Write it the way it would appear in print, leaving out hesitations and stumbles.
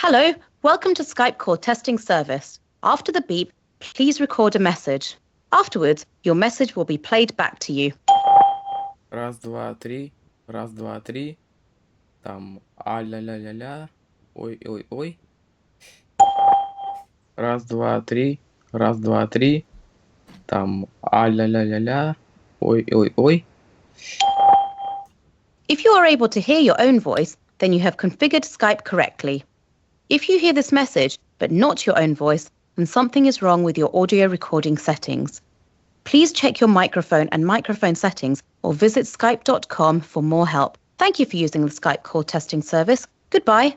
Hello, welcome to Skype call testing service. After the beep, please record a message. Afterwards, your message will be played back to you. Раз, два, три. Раз, два, три. Там а-ля-ля-ля-ля. Ой-ой-ой. Раз, два, три. Раз, два, три. Там а-ля-ля-ля-ля. Ой-ой-ой. If you are able to hear your own voice, then you have configured Skype correctly. If you hear this message, but not your own voice, then something is wrong with your audio recording settings. Please check your microphone and microphone settings or visit skype.com for more help. Thank you for using the Skype call testing service. Goodbye.